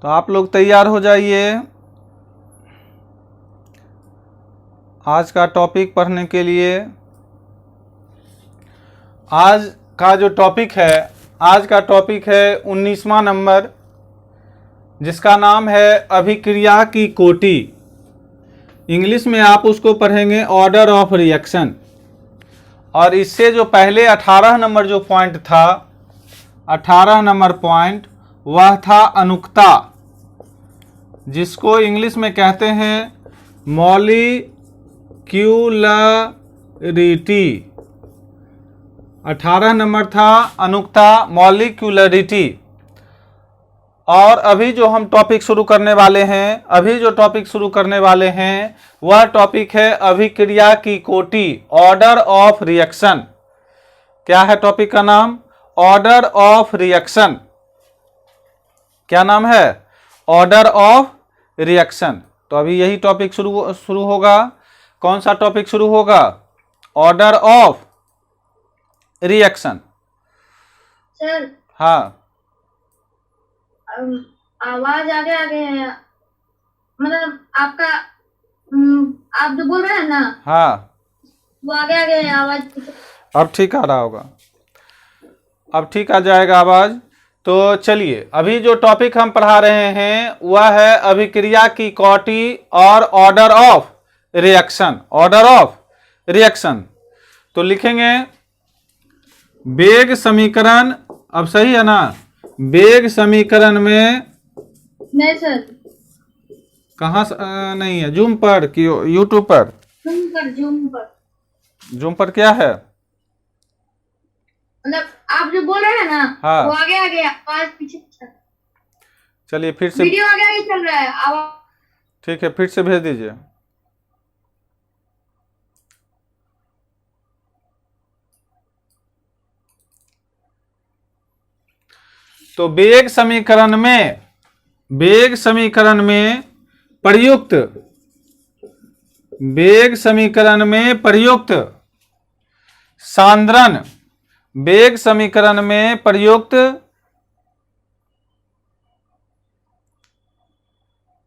तो आप लोग तैयार हो जाइए आज का टॉपिक पढ़ने के लिए। आज का जो टॉपिक है, आज का टॉपिक है 19वां नंबर, जिसका नाम है अभिक्रिया की कोटि। इंग्लिश में आप उसको पढ़ेंगे ऑर्डर ऑफ रिएक्शन। और इससे जो पहले 18 नंबर जो पॉइंट था, 18 नंबर पॉइंट, वह था अनुक्ता, जिसको इंग्लिश में कहते हैं मॉलिक्यूलरिटी। 18 नंबर था अनुक्ता, मॉलिक्यूलरिटी। और अभी जो हम टॉपिक शुरू करने वाले हैं, वह टॉपिक है अभिक्रिया की कोटि, ऑर्डर ऑफ रिएक्शन। क्या है टॉपिक का नाम? Order of reaction. क्या नाम है? Order of reaction. तो अभी यही टॉपिक शुरू होगा। कौन सा टॉपिक शुरू होगा? Order of reaction. सर, हाँ, आवाज आगे आगे है, मतलब आपका आप जो बोल रहे हैं ना, हाँ, वो आगे आगे है आवाज। अब ठीक आ रहा होगा, अब ठीक आ जाएगा आवाज। तो चलिए, अभी जो टॉपिक हम पढ़ा रहे हैं वह है अभिक्रिया की कोटि और order of reaction. Order of reaction तो लिखेंगे वेग समीकरण। अब सही है ना? वेग समीकरण में नहीं सर, कहाँ नहीं है? जूम पर कि यूट्यूब पर? जूम पर क्या है? मतलब आप जो बोल रहे हैं ना, हाँ, वो आगे आगे आवाज पीछे पीछे। चलिए फिर से, वीडियो आगे आगे चल रहा है, आवाज। ठीक है, फिर से भेज दीजिए। तो वेग समीकरण में प्रयुक्त, वेग समीकरण में प्रयुक्त सांद्रण, वेग समीकरण में प्रयुक्त,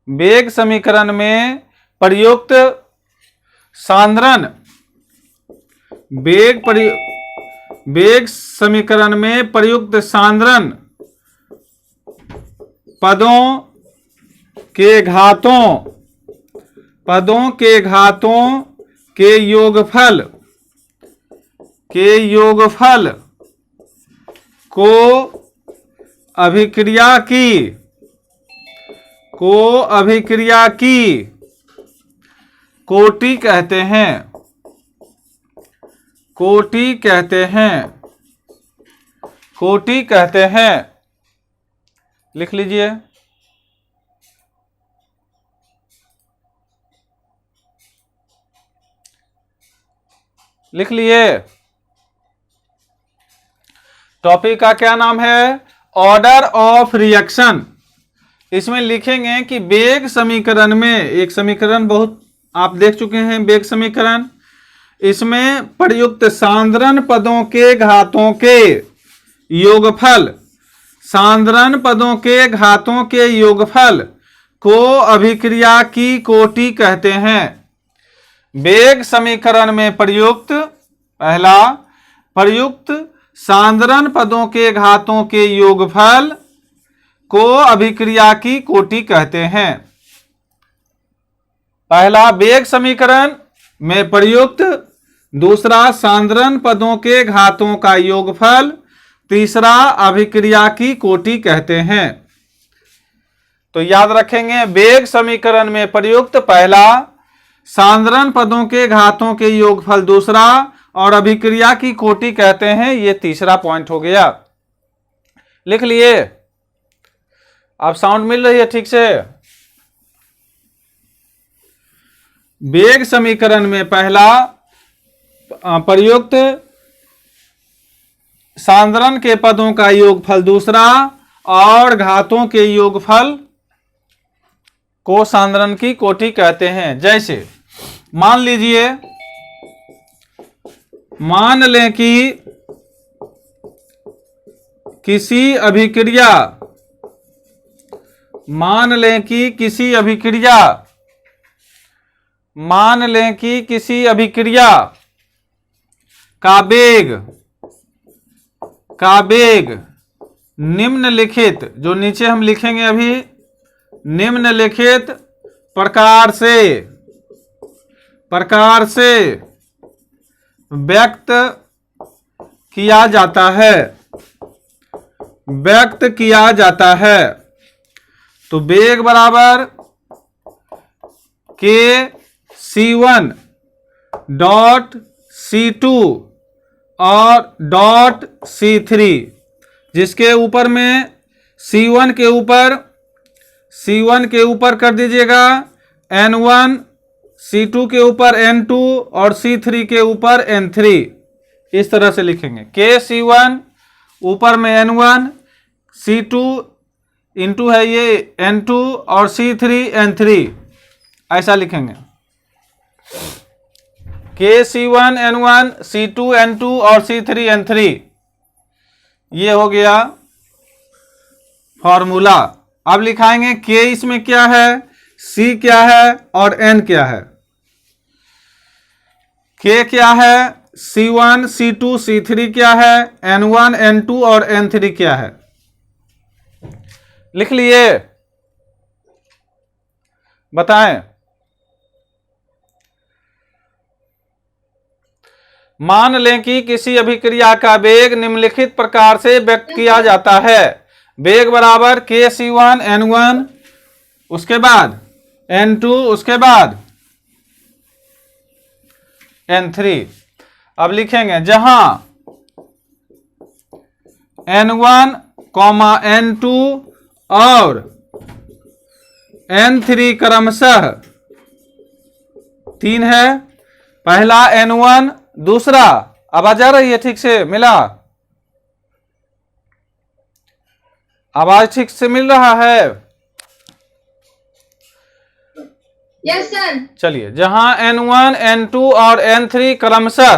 वेग समीकरण में प्रयुक्त सांद्रण, वेग समीकरण में प्रयुक्त सांद्रण पदों के घातों के योगफल को अभिक्रिया की कोटि कहते हैं। कोटि कहते हैं। लिख लीजिए। लिख लिए? टॉपिक का क्या नाम है? Order of reaction. इसमें लिखेंगे कि वेग समीकरण में, एक समीकरण बहुत आप देख चुके हैं, वेग समीकरण, इसमें प्रयुक्त सांद्रण पदों के घातों के योगफल, सांद्रण पदों के घातों के योगफल को अभिक्रिया की कोटि कहते हैं। वेग समीकरण में प्रयुक्त, पहला, प्रयुक्त सांद्रण पदों के घातों के योगफल को अभिक्रिया की कोटि कहते हैं। पहला वेग समीकरण में प्रयुक्त, दूसरा सांद्रण पदों के घातों का योगफल, तीसरा अभिक्रिया की कोटि कहते हैं। तो याद रखेंगे, वेग समीकरण में प्रयुक्त पहला, सांद्रण पदों के घातों के योगफल दूसरा, और अभिक्रिया की कोटि कहते हैं, ये तीसरा पॉइंट हो गया। लिख लिए? अब साउंड मिल रही है ठीक से? वेग समीकरण में पहला प्रयुक्त सांद्रण के पदों का योगफल दूसरा, और घातों के योगफल को सांद्रण की कोटि कहते हैं। जैसे मान लीजिए, मान लें कि किसी अभिक्रिया मान लें कि किसी अभिक्रिया का वेग निम्नलिखित, जो नीचे हम लिखेंगे अभी, निम्नलिखित प्रकार से व्यक्त किया जाता है, तो वेग बराबर के C1 डॉट C2 और डॉट C3, जिसके ऊपर में C1 के ऊपर कर दीजिएगा N1, C2 के ऊपर N2 और C3 के ऊपर N3। इस तरह से लिखेंगे के C1 ऊपर में N1, C2 इंटू है ये N2 और C3 N3, ऐसा लिखेंगे। के C1 N1, C2 N2 और C3 N3, ये हो गया फॉर्मूला। अब लिखाएंगे के इसमें क्या है, C क्या है और N क्या है। के क्या है, C1 C2 C3 क्या है, N1 N2 और N3 क्या है। लिख लिए, बताएं। मान लें कि किसी अभिक्रिया का वेग निम्नलिखित प्रकार से व्यक्त किया जाता है। वेग बराबर के C1 N1, उसके बाद N2, उसके बाद N3। अब लिखेंगे जहां N1, N2 और N3 क्रमशः 3 है। पहला N1, दूसरा, आवाज आ रही है ठीक से, मिला, आवाज ठीक से मिल रहा है। Yes sir. चलिए, जहां N1, N2 और N3 क्रमशः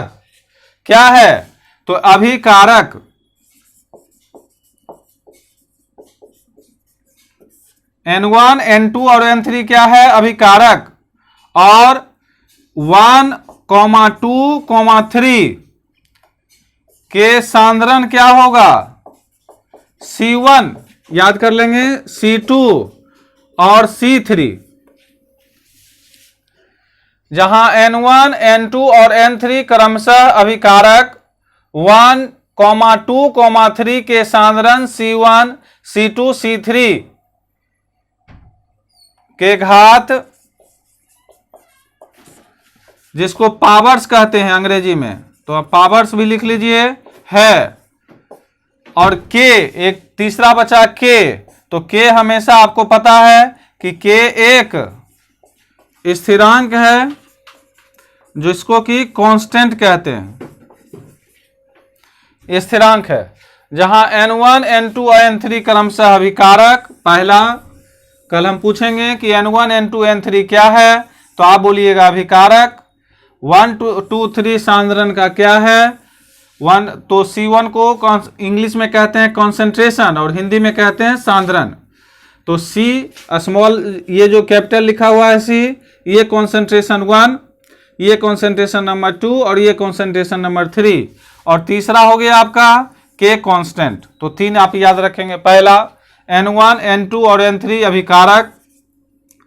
क्या है, तो अभिकारक N1, N2 और N3 क्या है, अभिकारक, और 1, 2, 3 के सांद्रण क्या होगा, C1, याद कर लेंगे, C2 और C3। जहां N1, N2 और N3 क्रमशः अभिकारक 1, 2, 3 के सांद्रण C1, C2, C3 के घात, जिसको पावर्स कहते हैं अंग्रेजी में, तो आप पावर्स भी लिख लीजिए, है। और के, एक तीसरा बचा के, तो के हमेशा आपको पता है कि के एक स्थिरांक है, जिसको कि कांस्टेंट कहते हैं, स्थिरांक है। जहां N1, N2 और N3 क्रमशः अभिकारक, पहला कल हम पूछेंगे कि N1, N2, N3 क्या है, तो आप बोलिएगा अभिकारक। 1, 2, 3 सांद्रण का क्या है, 1, तो C1 को इंग्लिश में कहते हैं कॉन्सेंट्रेशन और हिंदी में कहते हैं सांद्रण। तो C स्मॉल, ये जो कैपिटल लिखा हुआ है C, ये कॉन्सेंट्रेशन 1, ये कॉन्सेंट्रेशन नंबर 2 और ये कॉन्सेंट्रेशन नंबर 3, और तीसरा हो गया आपका K कांस्टेंट। तो 3 आप याद रखेंगे, पहला N1, N2 और N3 अभिकारक,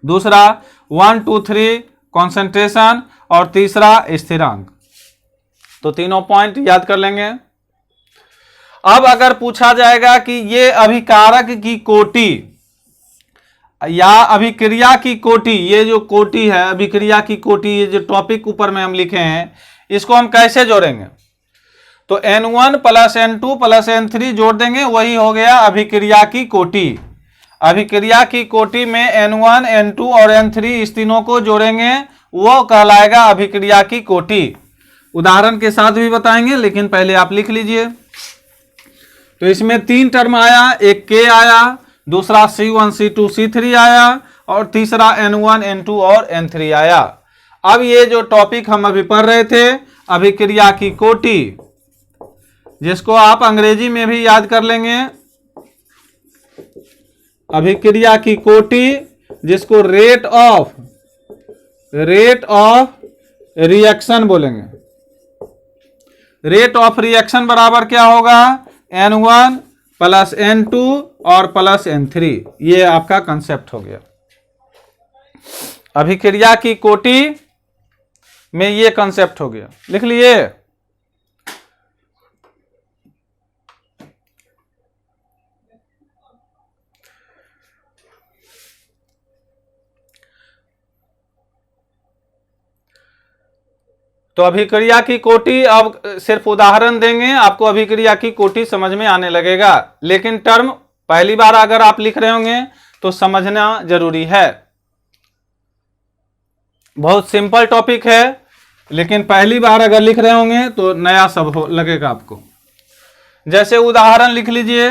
दूसरा 1, 2, 3 कॉन्सेंट्रेशन और तीसरा स्थिरांक। तो तीनों पॉइंट याद कर लेंगे। अब अगर पूछा जाएगा कि ये अभिकारक की कोटि या अभिक्रिया की कोटि, ये जो कोटि है अभिक्रिया की कोटि, ये जो टॉपिक ऊपर में हम लिखे हैं, इसको हम कैसे जोड़ेंगे, तो N1 plus N2 plus N3 जोड़ देंगे, वही हो गया अभिक्रिया की कोटि। अभिक्रिया की कोटि में N1, N2 और N3 इस तीनों को जोड़ेंगे, वो कहलाएगा अभिक्रिया की कोटि। उदाहरण के साथ भी बताएंगे, लेकिन पहले आप लिख लीजिए। तो इसमें 3 टर्म आया, एक K आया, दूसरा C1, C2, C3 आया, और तीसरा N1, N2 और N3 आया। अब ये जो टॉपिक हम अभी पढ़ रहे थे, अभिक्रिया की कोटि, जिसको आप अंग्रेजी में भी याद कर लेंगे, अभिक्रिया की कोटि जिसको रेट ऑफ रिएक्शन बोलेंगे। रेट ऑफ रिएक्शन बराबर क्या होगा, N1 प्लस N2 और प्लस N3। ये आपका कंसेप्ट हो गया। अभिक्रिया की कोटि में ये कंसेप्ट हो गया, लिख लिए। तो अभिक्रिया की कोटि, अब सिर्फ उदाहरण देंगे, आपको अभिक्रिया की कोटि समझ में आने लगेगा। लेकिन टर्म पहली बार अगर आप लिख रहे होंगे तो समझना जरूरी है। बहुत सिंपल टॉपिक है, लेकिन पहली बार अगर लिख रहे होंगे तो नया सब लगेगा आपको। जैसे उदाहरण लिख लीजिए।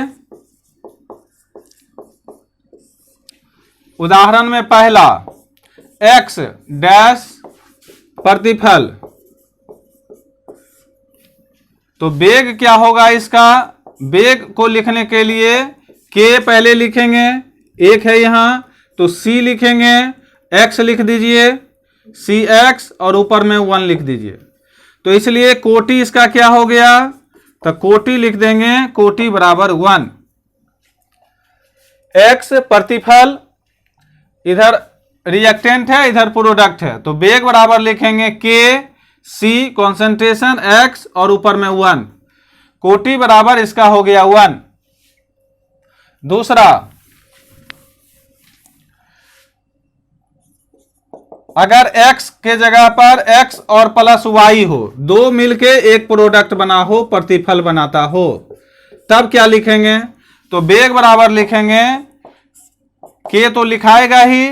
उदाहरण में पहला x डैश प्रतिफल, तो वेग क्या होगा इसका, वेग को लिखने के लिए k पहले लिखेंगे, एक है यहां तो c लिखेंगे, x लिख दीजिए cx और ऊपर में 1 लिख दीजिए। तो इसलिए कोटि इसका क्या हो गया, तो कोटि लिख देंगे, कोटि बराबर 1। x प्रतिफल, इधर रिएक्टेंट है इधर प्रोडक्ट है, तो वेग बराबर लिखेंगे k c कॉन्सेंट्रेशन x और ऊपर में 1। कोटि बराबर इसका हो गया 1। दूसरा, अगर x के जगह पर x और प्लस y हो, दो मिलके एक प्रोडक्ट बना हो, प्रतिफल बनाता हो, तब क्या लिखेंगे, तो वेग बराबर लिखेंगे k तो लिखाएगा ही,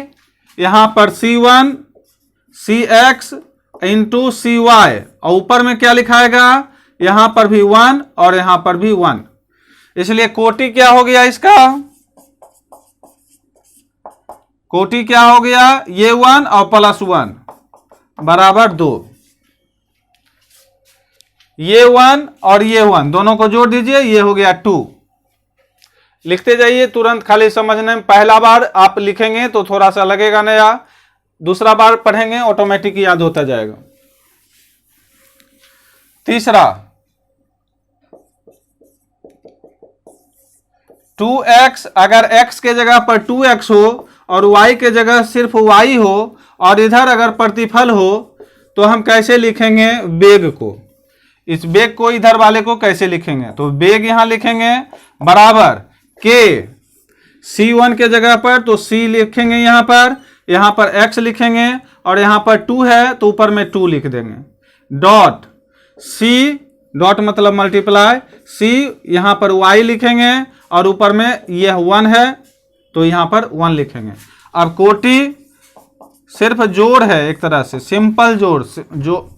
यहां पर c1 cx इंटू cy और ऊपर में क्या लिखाएगा, यहां पर भी 1 और यहां पर भी 1। इसलिए कोटि क्या हो गया इसका, कोटि क्या हो गया, ये 1 और प्लस 1 बराबर 2। ये 1 और ये 1 दोनों को जोड़ दीजिए, ये हो गया 2। लिखते जाइए तुरंत, खाली समझने में पहला बार आप लिखेंगे तो थोड़ा सा लगेगा नया, दूसरा बार पढ़ेंगे ऑटोमेटिक याद होता जाएगा। तीसरा, 2x, अगर x के जगह पर 2x हो और y के जगह सिर्फ y हो और इधर अगर प्रतिफल हो, तो हम कैसे लिखेंगे वेग को, इस वेग को इधर वाले को कैसे लिखेंगे, तो वेग यहां लिखेंगे बराबर k, c1 के जगह पर तो c लिखेंगे, यहां पर x लिखेंगे और यहां पर 2 है तो ऊपर में 2 लिख देंगे, डॉट c, डॉट मतलब मल्टीप्लाई, c यहां पर y लिखेंगे और ऊपर में यह 1 है तो यहां पर 1 लिखेंगे। अब कोटि सिर्फ जोड़ है, एक तरह से सिंपल जोड़, जो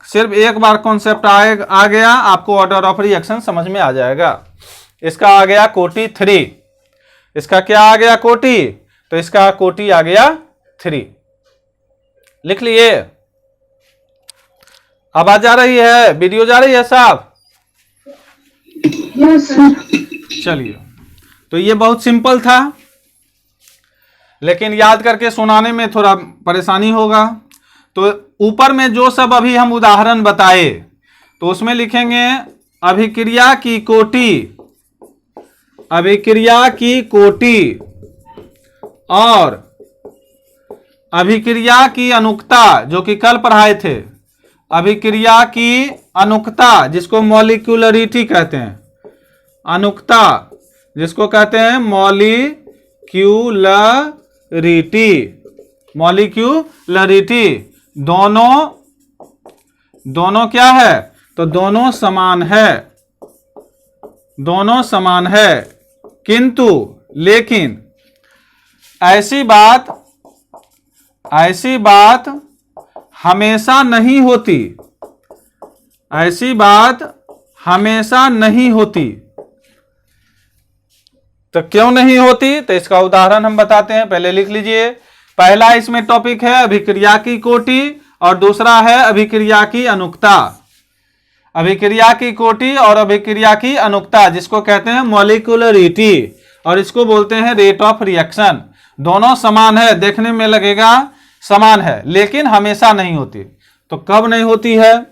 सिर्फ एक बार कॉन्सेप्ट आ गया, आपको ऑर्डर ऑफ रिएक्शन समझ में आ जाएगा। इसका आ गया कोटि 3, इसका क्या आ गया कोटि, तो इसका कोटि आ गया 3। लिख लिए। आवाज जा रही है, वीडियो जा रही है साहब? चलिए, तो ये बहुत सिंपल था, लेकिन याद करके सुनाने में थोड़ा परेशानी होगा। तो ऊपर में जो सब अभी हम उदाहरण बताए, तो उसमें लिखेंगे अभिक्रिया की कोटि, अभिक्रिया की कोटि और अभिक्रिया की अनुक्ता, जो कि कल पढ़ाए थे। अभिक्रिया की अनुक्ता जिसको मॉलिक्यूलरिटी कहते हैं, अनुक्ता जिसको कहते हैं मॉलिक्यूलरिटी, मॉलिक्यूलरिटी, दोनों क्या है, तो दोनों समान है, दोनों समान है, किंतु लेकिन ऐसी बात हमेशा नहीं होती, ऐसी बात हमेशा नहीं होती। तो क्यों नहीं होती, तो इसका उदाहरण हम बताते हैं, पहले लिख लीजिए। पहला इसमें टॉपिक है अभिक्रिया की कोटि और दूसरा है अभिक्रिया की अनुक्ता। अभिक्रिया की कोटि और अभिक्रिया की अनुक्ता जिसको कहते हैं मॉलिक्यूलरिटी, और इसको बोलते हैं रेट ऑफ रिएक्शन। दोनों समान है, देखने में लगेगा समान है, लेकिन हमेशा नहीं होती। तो कब नहीं होती है,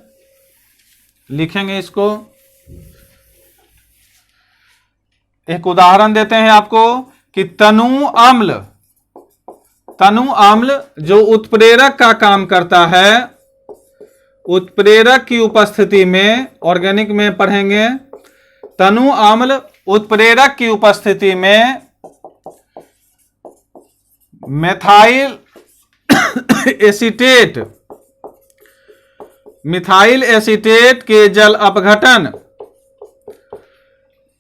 लिखेंगे इसको। एक उदाहरण देते हैं आपको कि तनु अम्ल जो उत्प्रेरक का काम करता है, उत्प्रेरक की उपस्थिति में, ऑर्गेनिक में पढ़ेंगे, तनु अम्ल उत्प्रेरक की उपस्थिति में मिथाइल एसीटेट के जल अपघटन,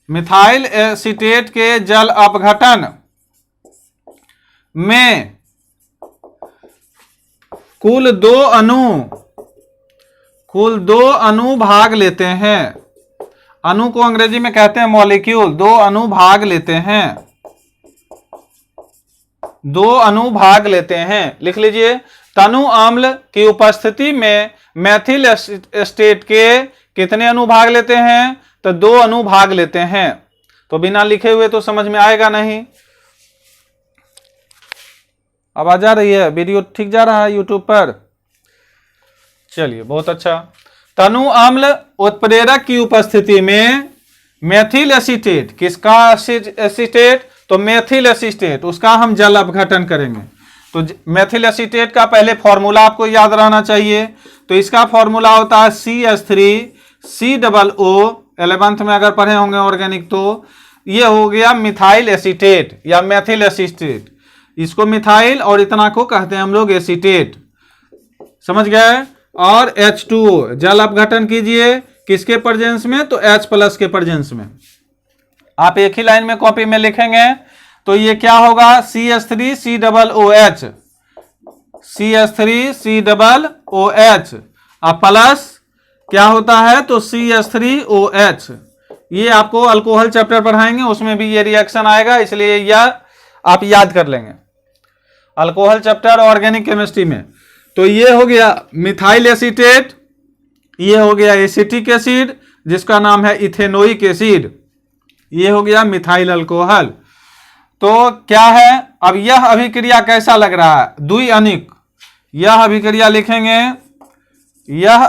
मिथाइल एसीटेट के जल अपघटन में कुल दो अणु भाग लेते हैं। अणु को अंग्रेजी में कहते हैं मॉलिक्यूल। दो अणु भाग लेते हैं, दो अणु भाग लेते हैं। लिख लीजिए, तनु अम्ल की उपस्थिति में मेथिल एस्टेट के कितने अणु भाग लेते हैं, तो दो अणु भाग लेते हैं। तो बिना लिखे हुए तो समझ में आएगा नहीं। आवाज आ रही है, वीडियो ठीक जा रहा है यूट्यूब पर, चलिए बहुत अच्छा। तनु अम्ल उत्प्रेरक की उपस्थिति में मेथिल एसीटेट, किसका एसीटेट, तो मेथिल एसीटेट, उसका हम जल अपघटन करेंगे। तो मेथिल एसीटेट का पहले फॉर्मूला आपको याद रहना चाहिए। तो इसका फॉर्मूला होता है CH3COO। 11th में अगर पढ़े होंगे ऑर्गेनिक तो ये हो गया मिथाइल एसीटेट या मेथिल एसीटेट। इसको मिथाइल और इतना को कहते हैं हम लोग एसीटेट, समझ गए। और H2O, जल अपघटन कीजिए किसके प्रेजेंस में, तो H+ के प्रेजेंस में। आप एक ही लाइन में कॉपी में लिखेंगे तो ये क्या होगा, CH3COOH, CH3COOH, और प्लस क्या होता है, तो CH3OH। ये आपको अल्कोहल चैप्टर पढ़ाएंगे, उसमें भी ये रिएक्शन आएगा, इसलिए यह आप याद कर लेंगे अल्कोहल चैप्टर ऑर्गेनिक केमिस्ट्री में। तो ये हो गया मिथाइल एसीटेट, ये हो गया एसिटिक एसिड जिसका नाम है इथेनोइक एसिड, ये हो गया मिथाइल अल्कोहल। तो क्या है, अब यह अभिक्रिया कैसा लग रहा है, द्विअणुक। यह अभिक्रिया लिखेंगे, यह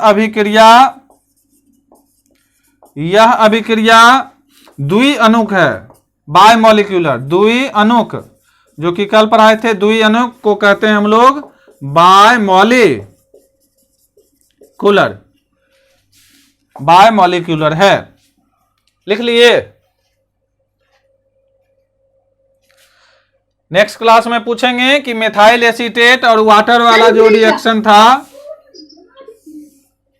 अभिक्रिया द्विअणुक है, बायमॉलिक्यूलर, द्विअणुक, जो कि कल पढ़ाए थे। द्विअणुक को कहते हैं हम लोग बायमॉलिक्यूलर है, लिख लिए। नेक्स्ट क्लास में पूछेंगे कि मिथाइल एसीटेट और वाटर वाला जो रिएक्शन था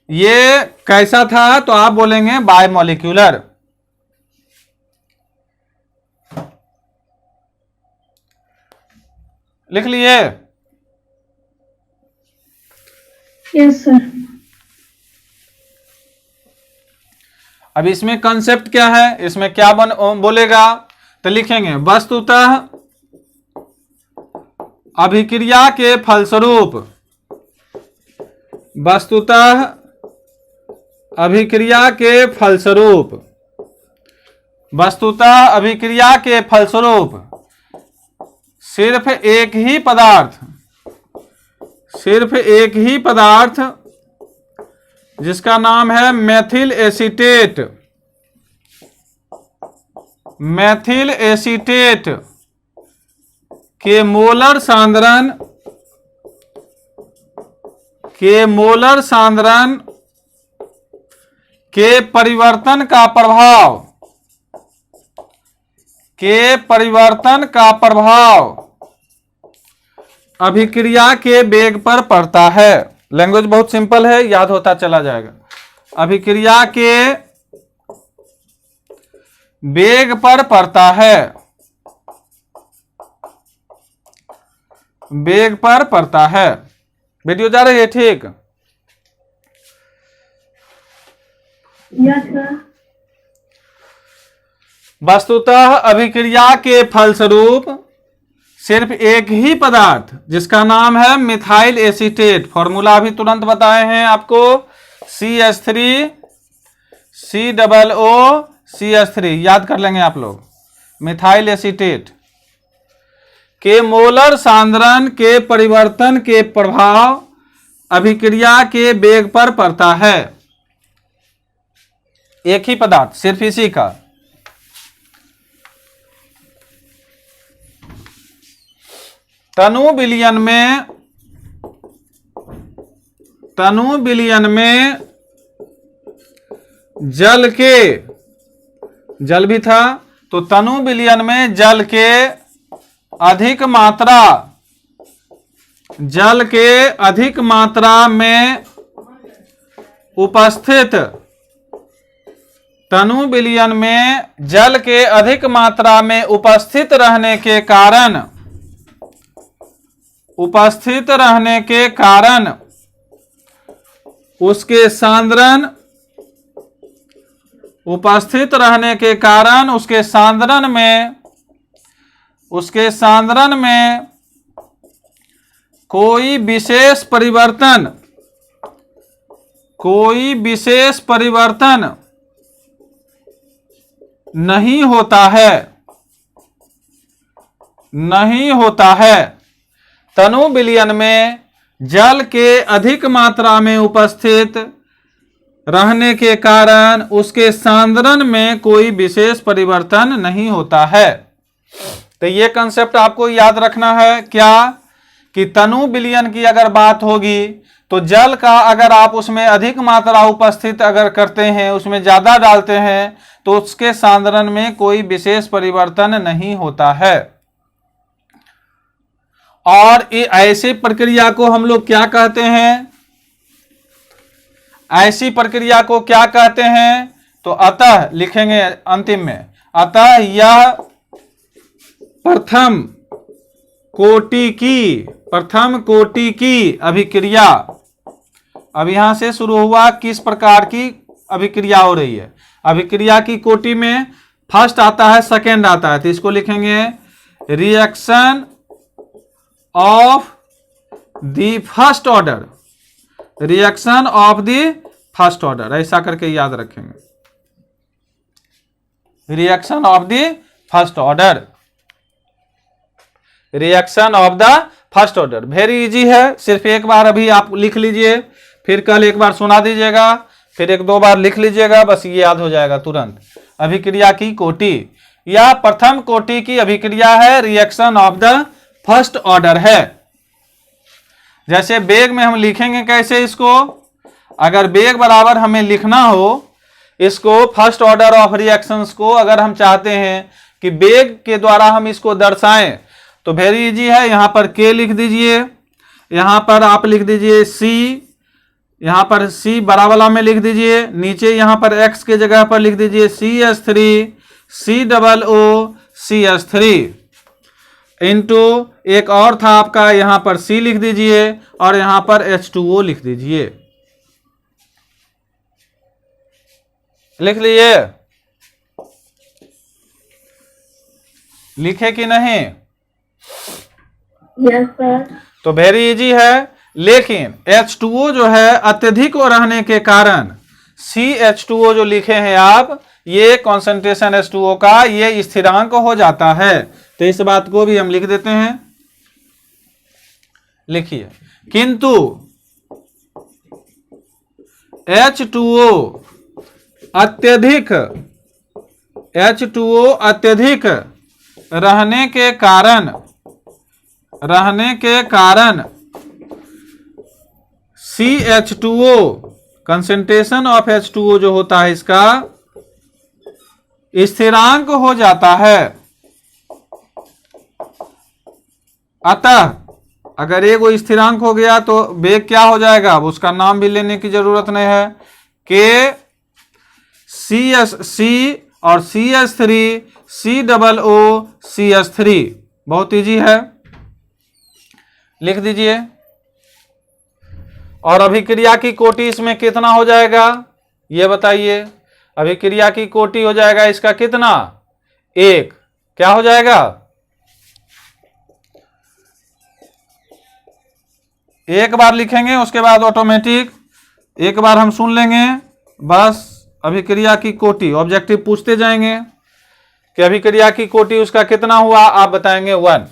ये कैसा था, तो आप बोलेंगे बायमॉलिक्यूलर। लिख लिए? Yes sir. अब इसमें कंसेप्ट क्या है, इसमें क्या बोलेगा, तो लिखेंगे वस्तुतः अभिक्रिया के फलस्वरूप, वस्तुतः अभिक्रिया के फलस्वरूप, वस्तुतः अभिक्रिया के फलस्वरूप सिर्फ एक ही पदार्थ जिसका नाम है मेथिल एसीटेट के मोलर सांद्रण के परिवर्तन का प्रभाव अभिक्रिया के वेग पर पड़ता है। लैंग्वेज बहुत सिंपल है, याद होता चला जाएगा। अभिक्रिया के वेग पर पड़ता है, वेग पर पड़ता है। वीडियो जा रही है ठीक? Yes sir. वस्तुतः अभिक्रिया के फलस्वरूप सिर्फ एक ही पदार्थ जिसका नाम है मिथाइल एसीटेट, फॉर्मूला भी तुरंत बताए हैं आपको, CH3COO CH3, याद कर लेंगे आप लोग। मिथाइल एसीटेट के मोलर सांद्रण के परिवर्तन के प्रभाव अभिक्रिया के वेग पर पड़ता है। एक ही पदार्थ, सिर्फ इसी का। तनु विलयन में जल भी था, तो तनु विलयन में जल के अधिक मात्रा में उपस्थित तनु विलयन में जल के अधिक मात्रा में उपस्थित रहने के कारण उसके सांद्रण में कोई विशेष परिवर्तन नहीं होता है। तनु विलयन में जल के अधिक मात्रा में उपस्थित रहने के कारण उसके सांद्रण में कोई विशेष परिवर्तन नहीं होता है। तो ये कंसेप्ट आपको याद रखना है क्या, कि तनु विलयन की अगर बात होगी तो जल का अगर आप उसमें अधिक मात्रा उपस्थित अगर करते हैं, उसमें ज्यादा डालते हैं, तो उसके सांद्रण में कोई विशेष परिवर्तन नहीं होता है। और ऐसी प्रक्रिया को हम लोग क्या कहते हैं? ऐसी प्रक्रिया को क्या कहते हैं? तो अतः लिखेंगे अंतिम में, अतः यह प्रथम कोटि की अभिक्रिया। अब यहां से शुरू हुआ, किस प्रकार की अभिक्रिया हो रही है। अभिक्रिया की कोटि में फर्स्ट आता है, सेकेंड आता है, तो इसको लिखेंगे reaction of the first order, reaction of the first order, ऐसा करके याद रखेंगे, reaction of the first order, reaction of the first order. Very easy है, सिर्फ एक बार अभी आप लिख लीजिए, फिर कल एक बार सुना दीजिएगा, फिर एक दो बार लिख लीजिएगा, बस ये याद हो जाएगा तुरंत। अभिक्रिया की कोटि, यह प्रथम कोटि की अभिक्रिया है, reaction of the first order है। जैसे वेग में हम लिखेंगे कैसे इसको, अगर वेग बराबर हमें लिखना हो इसको, फर्स्ट ऑर्डर ऑफ रिएक्शंस को अगर हम चाहते हैं कि वेग के द्वारा हम इसको दर्शाएं, तो वेरी इजी है। यहां पर k लिख दीजिए, यहां पर आप लिख दीजिए c, यहां पर c बड़ा वाला में लिख दीजिए, नीचे यहां पर x के जगह पर लिख दीजिए CH3 COOCH3 इंटू एक और था आपका, यहां पर C लिख दीजिए और यहां पर H2O लिख दीजिए। लिख लिए, लिखे कि नहीं? Yes sir. तो वेरी इजी है, लेकिन H2O जो है अत्यधिक रहने के कारण, CH2O जो लिखे हैं आप, ये कॉन्सेंट्रेशन H2O का ये स्थिरांक हो जाता है। तो इस बात को भी हम लिख देते हैं, लिखिए, किंतु H2O अत्यधिक रहने के कारण CH2O, कंसेंट्रेशन ऑफ H2O जो होता है इसका स्थिरांक हो जाता है। अतः अगर एक वो स्थिरांक हो गया तो वेग क्या हो जाएगा, अब उसका नाम भी लेने की जरूरत नहीं है, के CH3 और CH3 COOCH3, बहुत इजी है, लिख दीजिए। और अभिक्रिया की कोटि इसमें कितना हो जाएगा ये बताइए। अभिक्रिया की कोटि हो जाएगा इसका कितना, एक, क्या हो जाएगा, एक बार लिखेंगे उसके बाद ऑटोमेटिक एक बार हम सुन लेंगे, बस अभिक्रिया की कोटि, ऑब्जेक्टिव पूछते जाएंगे। कि अभिक्रिया की कोटि उसका कितना हुआ, आप बताएंगे 1।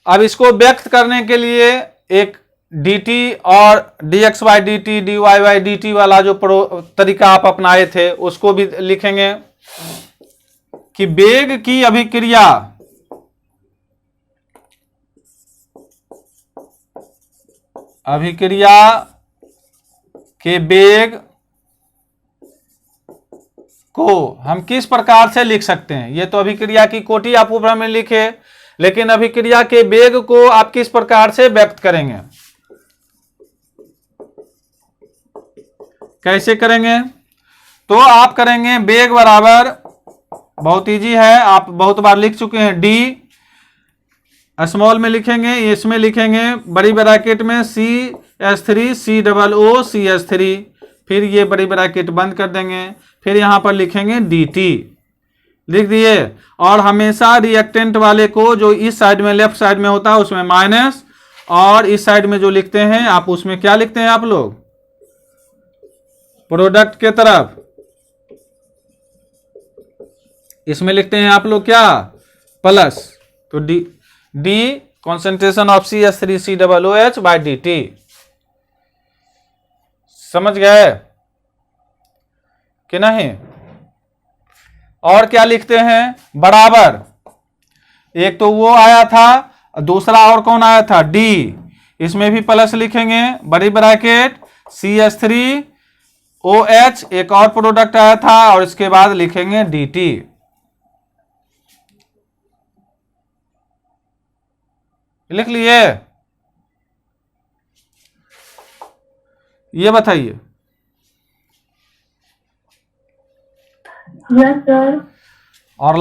अब इसको व्यक्त करने के लिए एक dt और dx by dt dy by dt वाला जो तरीका आप अपनाए थे उसको भी लिखेंगे कि वेग की अभिक्रिया के वेग को हम किस प्रकार से लिख सकते हैं। ये तो अभिक्रिया की कोटि आप ऊपर में लिखे, लेकिन अभिक्रिया के वेग को आप किस प्रकार से व्यक्त करेंगे, कैसे करेंगे। तो आप करेंगे वेग बराबर, बहुत इजी है, आप बहुत बार लिख चुके हैं, डी स्मॉल में लिखेंगे, इसमें लिखेंगे बड़ी ब्रैकेट में CH3 COO CH3, फिर ये बड़ी ब्रैकेट बंद कर देंगे, फिर यहां पर लिखेंगे dt, लिख दिए। और हमेशा रिएक्टेंट वाले को जो इस साइड में लेफ्ट साइड में होता है उसमें माइनस, और इस साइड में जो लिखते हैं आप उसमें क्या लिखते हैं आप लोग, प्रोडक्ट के तरफ इसमें लिखते हैं आप लोग क्या, प्लस। तो D concentration of CH3 COOH by dt, समझ गए कि नहीं। और क्या लिखते हैं, बराबर, एक तो वो आया था, दूसरा और कौन आया था, D, इसमें भी प्लस लिखेंगे, बड़ी ब्रैकेट CH3OH एक और प्रोडक्ट आया था, और इसके बाद लिखेंगे dt। लिख लिए, ये बताइए। Yes sir. और